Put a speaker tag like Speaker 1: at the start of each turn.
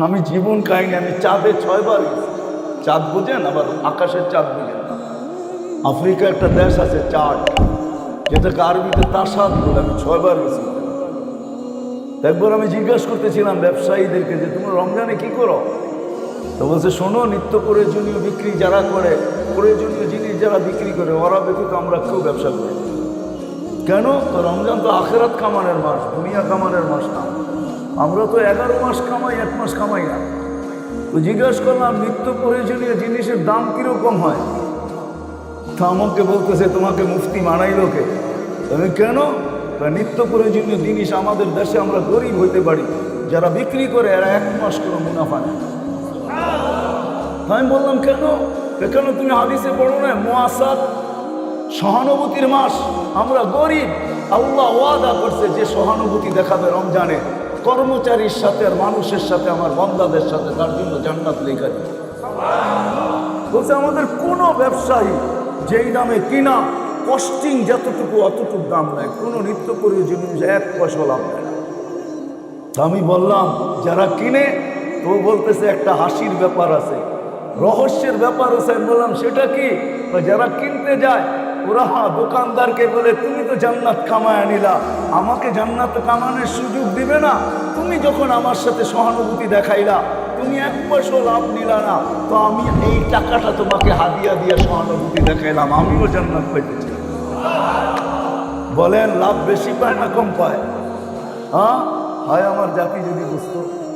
Speaker 1: আমি জীবন খাইনি, আমি চাঁদে 6 বার গেছি। চাঁদ বোঝেন, আবার আকাশের চাঁদ বোঝেন না। আফ্রিকা একটা দেশ আছে চাঁদ, যেটাকে আরবিতে তাসাদ বলে, আমি 6 বার গেছি। একবার আমি জিজ্ঞাসা করতেছিলাম ব্যবসায়ীদেরকে যে তোমরা রমজানে কি করো? তো বলছে শোনো, নিত্য প্রয়োজনীয় বিক্রি যারা করে, প্রয়োজনীয় জিনিস যারা বিক্রি করে, ওরা ব্যতীত আমরা কেউ ব্যবসা করি। কেন? তো রমজান তো আখেরাত কামানের মাস, দুনিয়া কামানের মাস না। আমরা তো 11 মাস কামাই, 1 মাস কামাই না। তো জিজ্ঞাসা করলাম নিত্য প্রয়োজনীয় জিনিসের দাম কিরকম হয়? তো আমাকে বলতেছে তোমাকে মুফতি মানাইল কে? তুমি কেন? নিত্য প্রয়োজনীয় জিনিস আমাদের দেশে আমরা গরিব হইতে পারি, যারা বিক্রি করে এরা 1 মাস কোনো মুনাফা নেই। আমি বললাম কেন? কেন তুমি হাদিসে পড়ো না মুআসাত, সহানুভূতির মাস, আমরা গরিব, আল্লাহ ওয়াদা করছে যে সহানুভূতি দেখাবে রমজানে কর্মচারীর সাথে আর মানুষের সাথে, আমার বান্দাদের সাথে, তার জন্য জান্নাত লেখা দিবে। বলছে আমাদের কোনো ব্যবসায়ী যেই দামে কিনা, কস্টিং যতটুকু অতটুকু দাম নেয়, কোনো নিত্য প্রয়োজনীয় 1 পয়সা লাভ নেয় না। আমি বললাম যারা কিনে, তো বলতেছে একটা হাসির ব্যাপার আছে, রহস্যের ব্যাপার আছে। আমি বললাম সেটা কি? যারা কিনতে যায় ওরা দোকানদারকে বলে তুমি তো জান্নাত কামায় নিলা, আমাকে জান্নাত কামানোর সুযোগ দিবে না? তুমি যখন আমার সাথে সহানুভূতি দেখাইলা, তুমি 1 পয়সা লাভ নিলা না, তো আমি এই টাকাটা তোমাকে হাদিয়া দিয়ে সহানুভূতি দেখাইলাম, আমিও জান্নাত পাইতে চাই। বলেন লাভ বেশি পায় না কম পায়? হ্যাঁ, হয় আমার জাতি যদি বুঝতো।